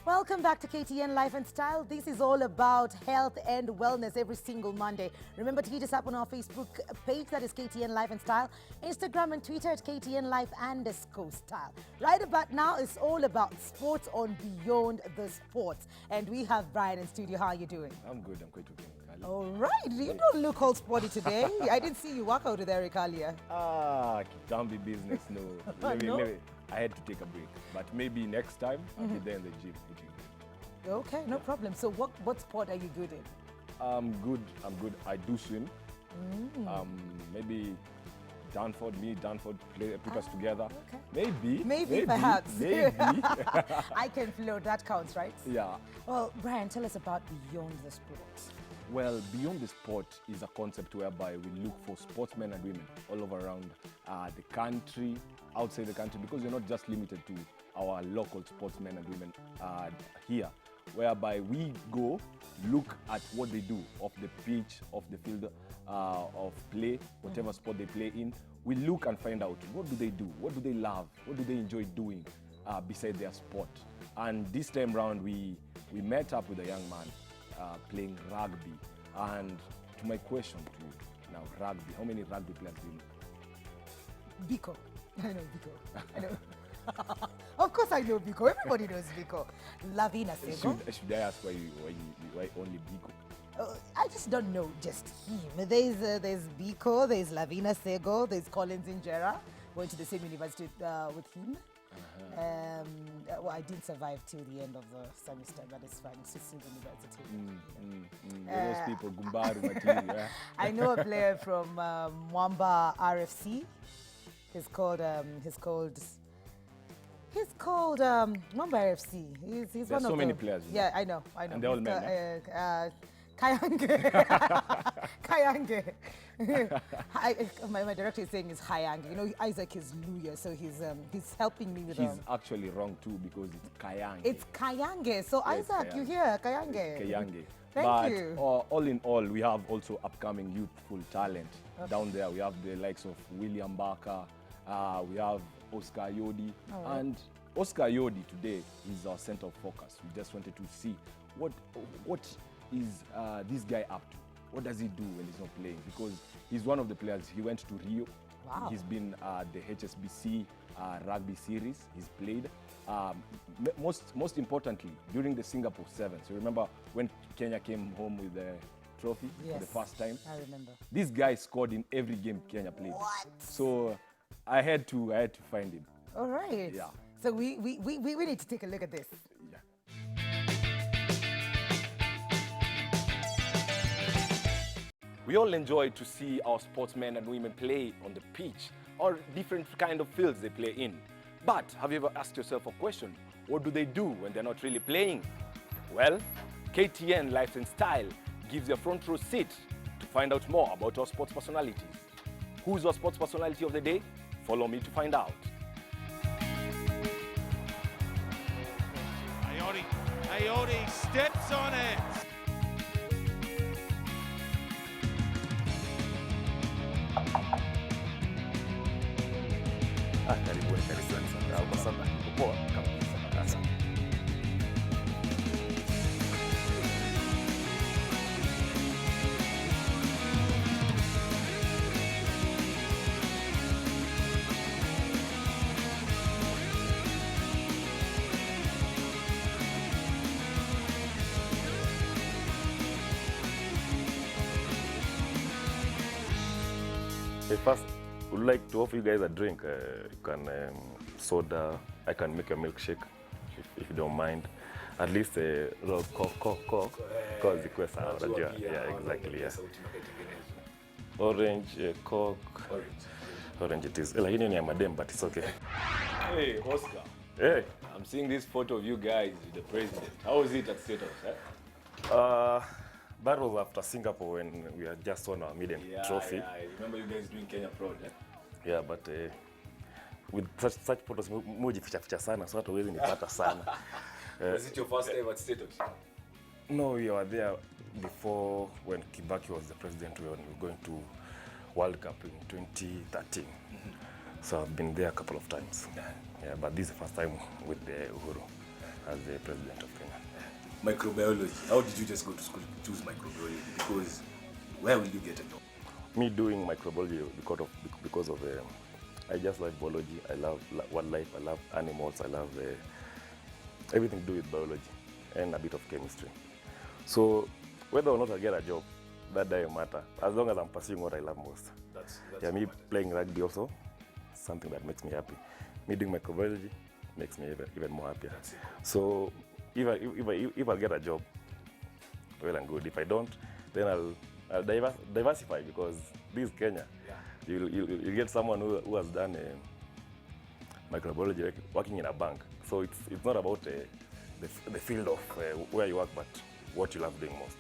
Welcome back to KTN Life and Style. This is all about health and wellness every single Monday. Remember to hit us up on our Facebook page, that is KTN Life and Style, Instagram and Twitter at KTN Life_Style. Right about now, it's all about sports on Beyond the Sports. And we have Brian in studio. How are you doing? I'm good. I'm quite okay. All right. You don't look all sporty today. I didn't see you work out with Eric earlier. Gambi business, no. I had to take a break. But maybe next time, I'll be there in the gym. Okay, no problem. So what sport are you good in? I'm good. I do swim. Maybe Danford put us together. Okay. Maybe perhaps. I can float. That counts, right? Yeah. Well, Brian, tell us about Beyond the Sport. Well, Beyond the Sport is a concept whereby we look for sportsmen and women all over around the country, outside the country, because we're not just limited to our local sportsmen and women here, whereby we go look at what they do off the pitch, off the field of play, whatever sport they play in. We look and find out what do they do, what do they love, what do they enjoy doing beside their sport. And this time round, we met up with a young man playing rugby. And to my question to you, now rugby, how many rugby players do you know? Biko. I know Biko. I know. Of course I know Biko. Everybody knows Biko. Lavina Sego. Should I ask why only Biko? I just don't know just him. There's Biko, there's Lavina Sego, there's Collins Injera. Went to the same university with him. Well, I didn't survive till the end of the semester, but it's fine. It's just in the university. Those people, Gumbaru material. I know a player from Mwamba RFC. He's called Mwamba RFC. He's one of so many players. Yeah, I know. And they're all men. Kayange. Kayange. My director is saying it's Hayange. You know, Isaac is Luya, so he's helping me with. He's actually wrong too because it's Kayange. It's Kayange. So yes, Isaac, Kayange. you hear Kayange? Kayange. Thank you. All in all, we have also upcoming youthful talent down there. We have the likes of William Barker. We have Oscar Ayodi. Right. And Oscar Ayodi today is our center of focus. We just wanted to see what is this guy up to? What does he do when he's not playing? Because he's one of the players. He went to Rio. Wow. He's been the HSBC rugby series. He's played. Most importantly, during the Singapore Sevens. You remember when Kenya came home with the trophy for the first time? I remember. This guy scored in every game Kenya played. What? So I had to find him. All right. Yeah. So we need to take a look at this. Yeah. We all enjoy to see our sportsmen and women play on the pitch or different kind of fields they play in. But have you ever asked yourself a question? What do they do when they're not really playing? Well, KTN Life and Style gives you a front row seat to find out more about our sports personalities. Who's our sports personality of the day? Follow me to find out. Ayodi steps on it. Karibu sana. Poa kabisa. First, would like to offer you guys a drink. You can soda. I can make a milkshake if you don't mind. At least coke. Cause yeah, exactly. Yeah. Orange, coke. Orange it is. Lakini ni ya madem, but it's okay. Hey, Oscar. Hey. I'm seeing this photo of you guys with the president. How was it at State House? That was after Singapore when we had just won our maiden trophy. Yeah, I remember you guys doing Kenya proud. Yeah, but with such photos, mujificha sana, so hatuwezi nipata sana. Was it your first time at State House? No, we were there before when Kibaki was the president when we were going to World Cup in 2013. So I've been there a couple of times. Yeah, but this is the first time with the Uhuru. as the president of Kenya. Microbiology. How did you just go to school to choose microbiology? Because where will you get a job? Me doing microbiology because of I just like biology. I love wildlife. I love animals. I love everything to do with biology and a bit of chemistry. So whether or not I get a job, that doesn't matter. As long as I'm pursuing what I love most. That's Yeah, me playing rugby also, something that makes me happy. Me doing microbiology makes me even more happier. So if I get a job, well and good. If I don't, then I'll diversify, because this is Kenya. Yeah. You get someone who has done microbiology working in a bank. So it's not about the field of where you work, but what you love doing most.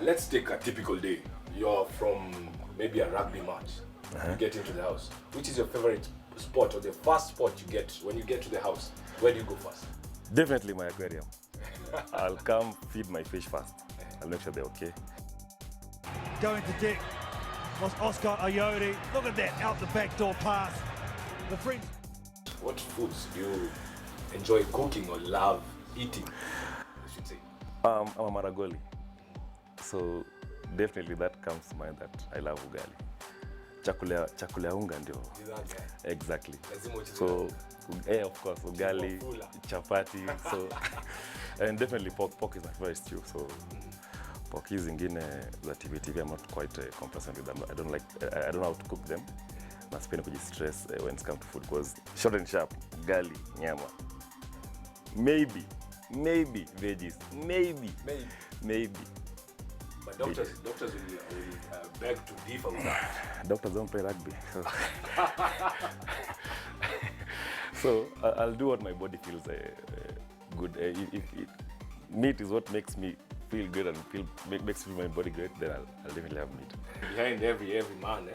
Let's take a typical day. You're from maybe a rugby match. You get into the house. Which is your favorite spot, or the first spot you get when you get to the house? Where do you go first? Definitely my aquarium. I'll come feed my fish first. I'll make sure they're okay. Going to deck was Oscar Ayodi. Look at that, out the back door pass. The French. What foods do you enjoy cooking or love eating, I should say? I'm a Maragoli. So definitely that comes to mind that I love ugali. Chakula ya unga ndio. Exactly. So of course ugali, chapati. So and definitely pork is my favorite stew. So pork is zingine za TV. I'm not quite complacent with them. I don't know how to cook them. Na sipendi kujistress when it comes to food, because short and sharp, ugali, nyama. Maybe veggies. Maybe. But doctors will beg to differ with that. Doctors don't play rugby. So I'll do what my body feels good. If meat is what makes me feel good and makes my body great, then I'll definitely have meat. Behind every man,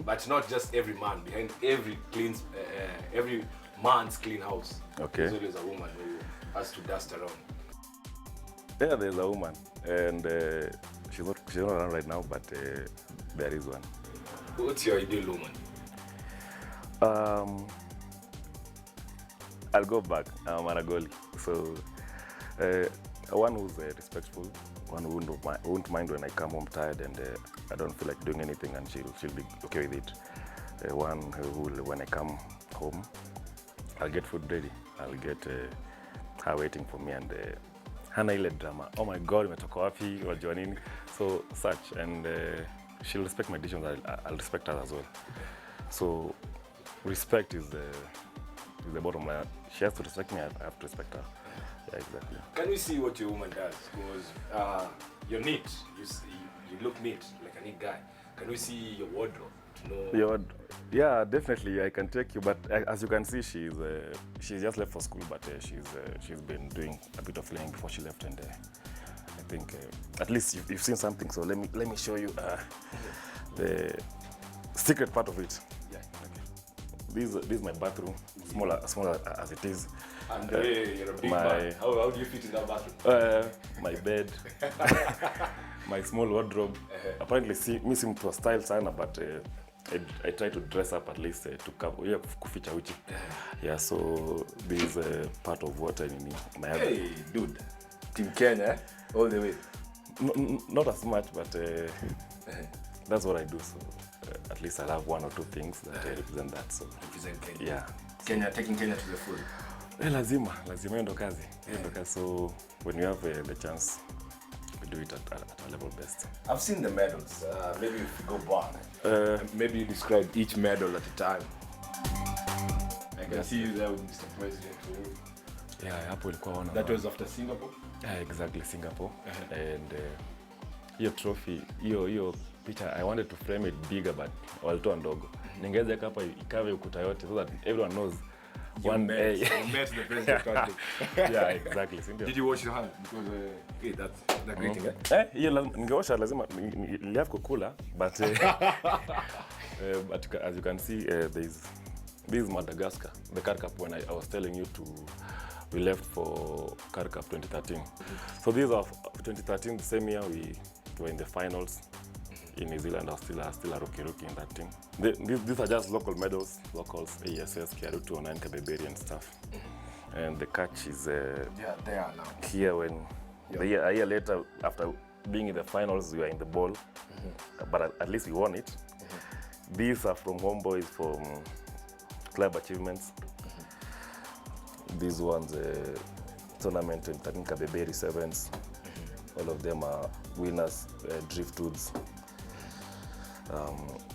but not just every man. Behind every man's clean house, Okay. there's always a woman who has to dust around. Yeah, there's a woman, and she's not around right now, but there is one. What's your ideal woman? I'll go back. I'm Maragoli. So one who's respectful, one who won't mind when I come home tired and I don't feel like doing anything, and she'll be okay with it. One who will, when I come home, I'll get food ready. I'll get her waiting for me, and hana ile drama. Oh my God, umetoka wapi? Wajua nini? So such, and she'll respect my decisions. I'll respect her as well. So respect is the bottom line. She has to respect me. I have to respect her. Yeah, exactly. Can we see what your woman does? Because you're neat. You look neat, like a neat guy. Can we see your wardrobe to know? Yeah, definitely. I can take you, but as you can see, she's just left for school, but she's been doing a bit of playing before she left, and I think at least you've seen something. So let me show you the secret part of it. Yeah. Okay. This is my bathroom, smaller as it is. And you're a big man. How do you fit in that bathroom? My bed, my small wardrobe. Apparently, me seem to a style sana, but I try to dress up at least to cover. Yeah, kuficha uchi. Yeah, so this is part of what I need. Hey, dude, Team Kenya, all the way. Not as much, but that's what I do. So at least I have one or two things that represent that. So Represent Kenya. yeah. Kenya, taking Kenya to the full. Lazima hiyo ndo kazi. So when you have the chance, we do it at a level best. I've seen the medals. Maybe if you go back, maybe you describe each medal at a time. I can see you there with Mr. President. Yeah, hapo ilikuwa one. That was after Singapore? Yeah, exactly, Singapore. And hiyo trophy, hiyo picha, I wanted to frame it bigger, but walitoa ndogo. Ningeweza hapa ikawe ukuta yote so that everyone knows. You met the president country. Yeah, exactly. Did you wash your hand? Because that's greeting, Hiyo ningeosha lazima niliafu kukula, but but as you can see, this is Madagascar, the Car Cup. When I was telling you we left for Car Cup 2013. So these are 2013, the same year we were in the finals in New Zealand. I was still a rookie in that team. These are just local medals, locals, ASS, Kiaru 209, Kabeberi and stuff. and the catch is They are now. here when a year later, after being in the finals, we are in the ball, but at least we won it. These are from homeboys from club achievements. These ones, tournament in Kabeberi Sevens. All of them are winners, Drifthoods.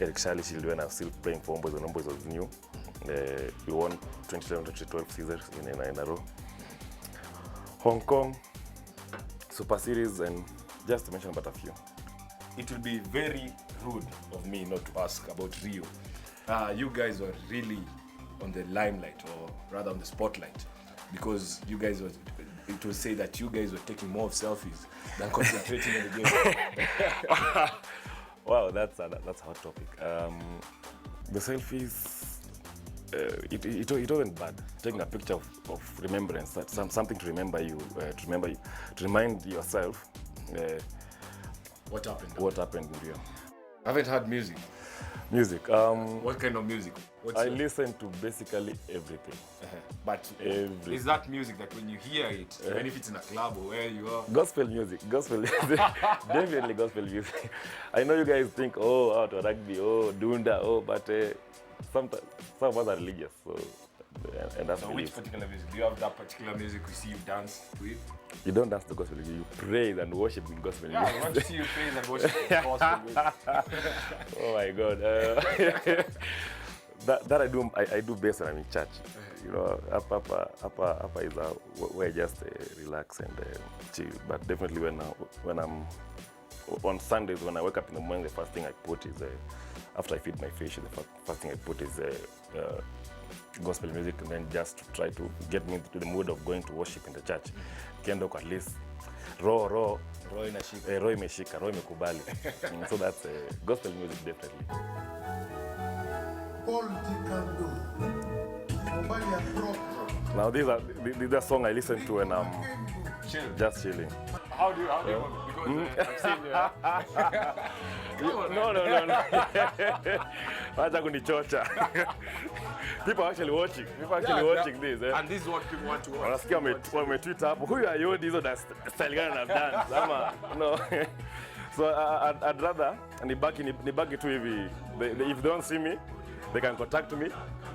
Eric Charlie Shield, when I was still playing for homeboys when homeboys was new. We won 2011-2012 seasons in a row. Hong Kong, Super Series, and just to mention about a few. It will be very rude of me not to ask about Rio. You guys were really on the limelight, or rather on the spotlight, because you guys were, it was said that you guys were taking more of selfies than concentrating on the game. Wow, that's a hot topic. The selfies, it wasn't bad. Taking a picture of remembrance, that's something to remember you, to remind yourself What happened? what happened in Rio. I haven't heard music. Music. What kind of music? I listen to basically everything. But Everything. is that music that when you hear it, even if it's in a club or where you are? Gospel music, definitely gospel music. I know you guys think, oh, out of rugby, oh, dunda, oh, but sometimes some of us are religious, so and that's So belief. which particular music? Do you have that particular music you see you dance to it? You don't dance to gospel music, you praise and worship in gospel Yeah, I music. want to see you praise and worship gospel music. Oh my God. That I do best when I'm in church. You know, upper is where I just relax and chill. But definitely when I'm on Sundays, when I wake up in the morning, the first thing I put is after I feed my fish, the first thing I put is gospel music, and then just to try to get me into the mood of going to worship in the church. Kienda at least roho imeshika, roho imekubali. So that's gospel music definitely. Now these are songs I listen to when I'm just chilling. How do you because I've seen you. No. Acha kunichocha. People are actually watching. Watching this. And this is what people want to watch. Wanasikia wametweet hapo, huyu Ayodi hizo style gani na dance ama no. So I'd rather nibaki tu hivi. If they don't see me, they can contact me,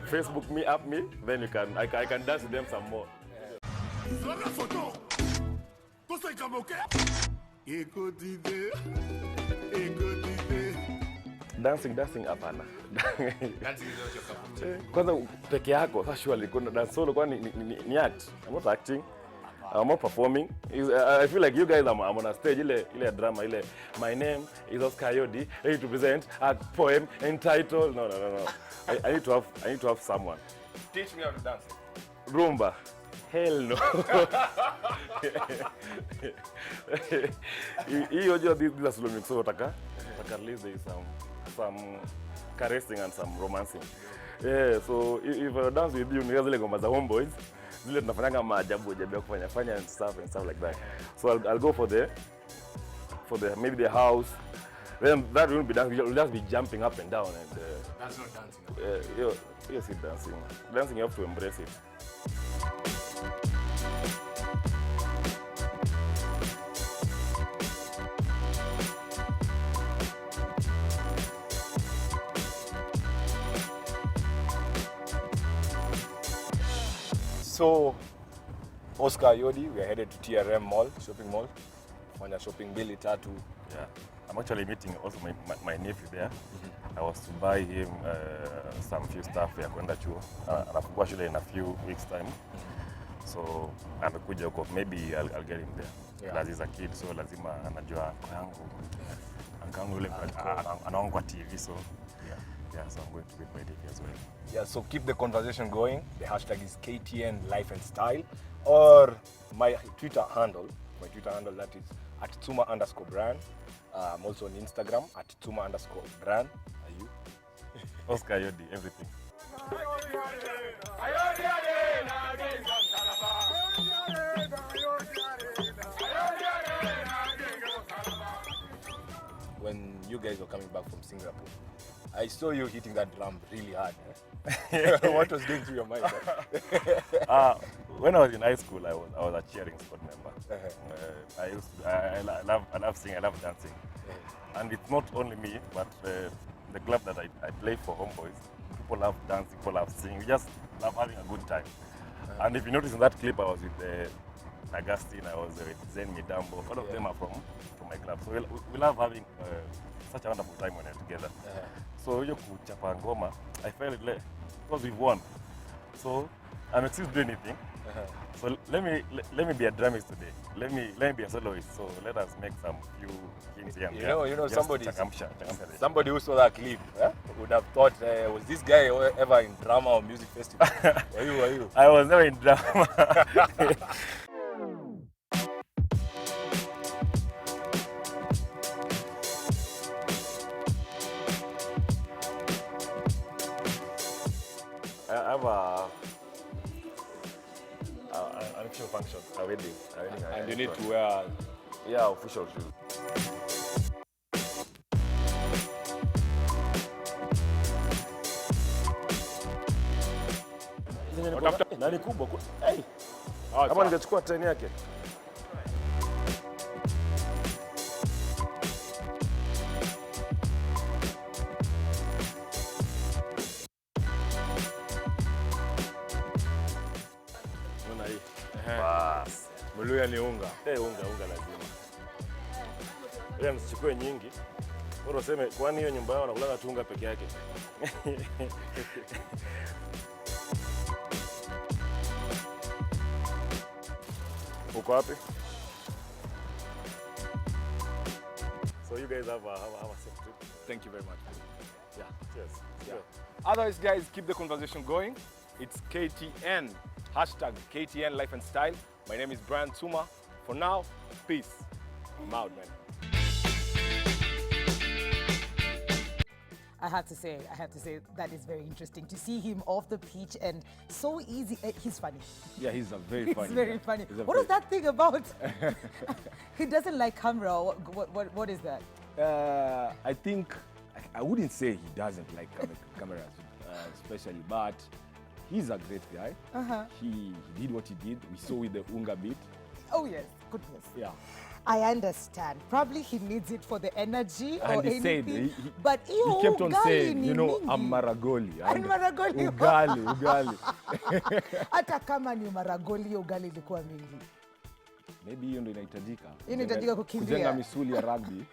Facebook me, app me, then I can dance with them some more. Dancing hapana. Dancing is not your cup of tea. Kwanza peke yako, sasa surely kuna dance solo kwani ni act. I'm not acting. I'm not performing. I feel like you guys I'm on a stage ile drama ile my name is Oscar Ayodi, ready to present a poem entitled no. I need to have someone. Teach me how to dance. Rumba. Hell no. Hiyo these are slow mix, so taka at least there is some caressing and some romancing. Yeah, so if I dance with you, ni zile ngoma za homeboys, zile tunafanyanga maajabu ya kufanya and stuff like that. So I'll go for the maybe the house. Then that won't be dancing. You'll just be jumping up and down and. That's not dancing. Yes, it's dancing. Dancing, you have to embrace it. So, Oscar Ayodi, we are headed to TRM Mall, shopping mall. Fanya shopping mbili tatu. Yeah, I'm actually meeting also my nephew there. I was to buy him some few stuff ya kwenda chuo. Anafungua shule in a few weeks time. So amekuja huko, maybe I'll get him there. Yeah. He's a kid, so lazima anajua yangu yule anaona kwa TV, so yeah, so I'm going to get my TV as well. Yeah, so keep the conversation going. The hashtag is KTN Life and Style, or my Twitter handle that is @Tsuma_brand. I'm also on Instagram @Tsuma_brand. Are you? Oscar Ayodi, everything. When you guys were coming back from Singapore, I saw you hitting that drum really hard. What was going through your mind? When I was in high school, I was a cheering squad member. I love singing, I love dancing. And it's not only me, but the club that I play for, Homeboys, people love dancing, people love singing. We just love having a good time. And if you notice in that clip, I was with Augustine, I was with Zen Midambo. All of them are from my club. So we love having such a wonderful time when we're together. So hiyo kuchapa ngoma, I felt like because we won. So I'm excited to do anything. So let me be a drummist today. Let me be a soloist. So let us make some few things here. You know, somebody who saw that clip would have thought, was this guy ever in drama or music festival? Were you? I was never in drama. I have an official function, a wedding. And you need to wear official shoes. Nani kubwa? Hey. Kama ningechukua train yake. Bas. Muluya ni unga. Unga lazima. Wewe msichukue nyingi. Bora useme kwani hiyo nyumba yao wanakula tu unga peke yake. Uko wapi? So you guys have a safe trip. Thank you very much. Yeah. Cheers. Yeah. Otherwise, guys, keep the conversation going. It's KTN. Hashtag KTN Life and Style. My name is Brian Tuma. For now, peace. I'm out, man. I have to say, that is very interesting to see him off the pitch and so easy. He's funny. Yeah, he's a very funny. He's very funny. What is that thing about? He doesn't like camera. What is that? I think, I wouldn't say he doesn't like cameras, especially, but he's a great guy. He did what he did. We saw with the unga beat. Oh yes, goodness. Yeah. I understand. Probably he needs it for the energy or And he anything. said, but he kept on saying, you know, I'm Maragoli. I'm Maragoli. Ugali. Hata kama ni Maragoli, ugali ilikuwa mingi. Maybe hiyo ndio inahitajika. Inahitajika kukimbia. Kujenga misuli ya rugby.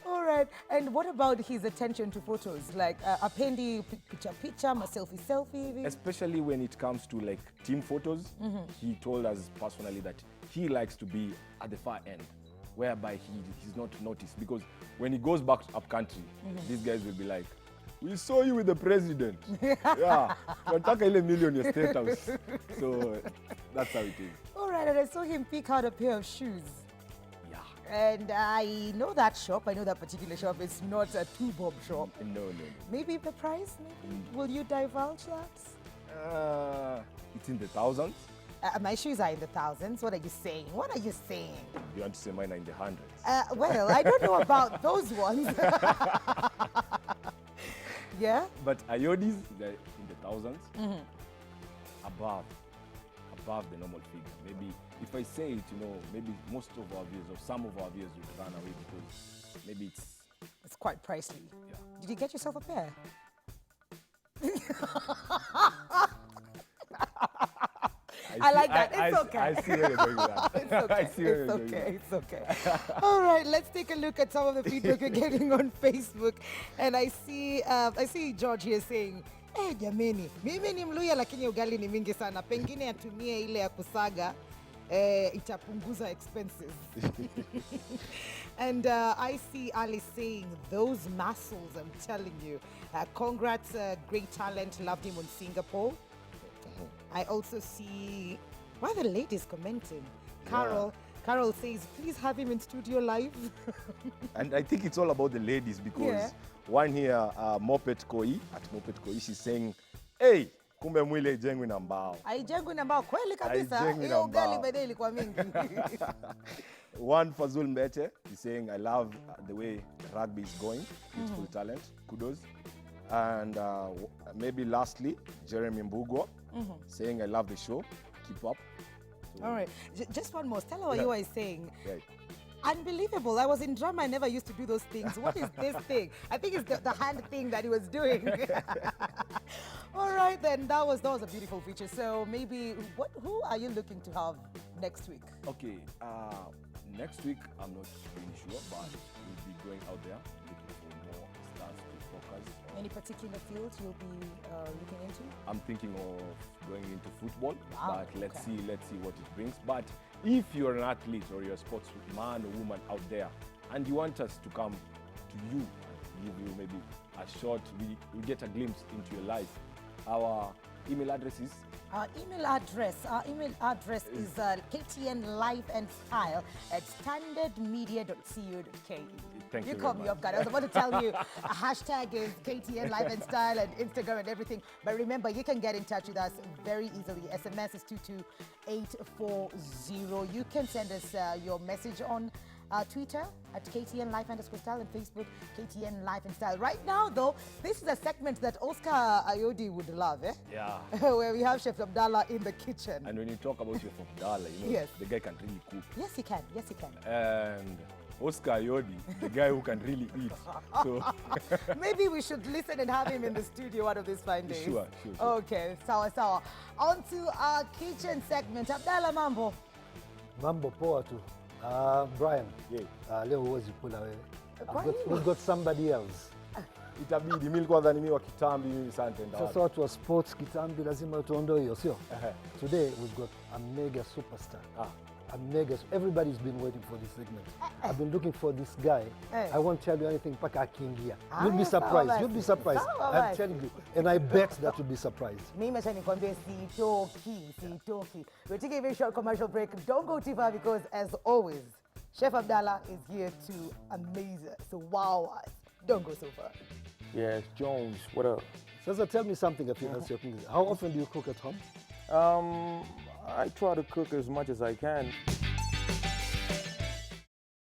All right. And what about his attention to photos? Like apendi picture, selfie. Especially when it comes to like team photos, he told us personally that he likes to be at the far end, whereby he's not noticed. Because when he goes back up country, these guys will be like, we saw you with the president. Yeah, tunataka ile million ya State House. So that's how it is. All right, and I saw him pick out a pair of shoes. And I know that shop. I know that particular shop. It's not a two-bob shop. No. Maybe the price? Maybe? Will you divulge that? It's in the thousands. My shoes are in the thousands. What are you saying? You want to say mine are in the hundreds? Well, I don't know about those ones. Yeah? But Ayodi's, they're in the thousands. Above the normal figure. Maybe if I say it, you know, maybe most of our viewers or some of our viewers would run away because maybe it's quite pricey. Yeah. Did you get yourself a pair? I like that. It's okay. I see where you're going with that. It's okay. It's okay. All right, let's take a look at some of the feedback we're getting on Facebook. And I see George here saying, jameni, mimi ni Mluya lakini ugali ni mingi sana. Pengine atumie ile ya kusaga, itapunguza expenses. And I see Ali saying, those muscles, I'm telling you. Congrats, great talent, loved him on Singapore. I also see, why are the ladies commenting? Carol says, please have him in studio live. And I think it's all about the ladies because one here, Mopet Koi, she's saying, hey, kumbe mwili haijengwi na mbao. Haijengwi na mbao, kweli kabisa. Hiyo ugali bado ilikuwa mingi. One Fazul Mbete is saying, I love the way rugby is going. Beautiful talent. Kudos. And maybe lastly, Jeremy Mbugwa saying, I love the show. Keep up. All right. Just one more. Stella Ayodi is saying, Right. unbelievable. I was in drama. I never used to do those things. What is this thing? I think it's the hand thing that he was doing. All right, then. That was a beautiful feature. So maybe, who are you looking to have next week? Okay. Next week, I'm not really sure, but we'll be going out there looking for more stars to focus on. Any particular fields you'll be looking into? I'm thinking of going into football, Wow, but let's okay. see what it brings. But if you're an athlete or you're a sportsman or woman out there, and you want us to come to you and give you maybe a short, we get a glimpse into your life. Our email address is Our email address is ktnlifeandstyle@standardmedia.co.ke. Thank you You caught very me much. off guard. I was about to tell you a hashtag is KTN Life and Style and Instagram and everything. But remember, you can get in touch with us very easily. SMS is 22840. You can send us your message on Twitter at KTN Life_Style and Facebook KTN Life and Style. Right now, though, this is a segment that Oscar Ayodi would love, eh? Yeah. Where we have Chef Abdallah in the kitchen. And when you talk about Chef Abdallah, you know, Yes. the guy can really cook. Yes, he can. Yes, he can. And Oscar Ayodi, the guy who can really eat. So Maybe we should listen and have him in the studio one of these fine days. Sure. Okay, sawa. On to our kitchen segment. Abdallah, mambo. Mambo poa tu. Brian, Yeah. leo huwezi kula wewe. Kwa nini? We've got somebody else. Itabidi mimi nilikuwa nadhani mimi wa kitambi mimi sana tenda. Sasa watu wa sports kitambi lazima tuondoe hiyo, sio? Today we've got a mega superstar. A mega, everybody's been waiting for this segment. I've been looking for this guy. I won't tell you anything mpaka akiingia. You'll be surprised. You'll be surprised. Sawa I'm basi. telling you. And I bet that you'll be surprised. Mimi acha nikwambie sitoki. We're taking a very short commercial break. Don't go too far because, as always, Chef Abdallah is here to amaze us, to wow us. Don't go so far. Yes, Jones, what up? Sasa, tell me something if you answer your cooking. How often do you cook at home? I try to cook as much as I can.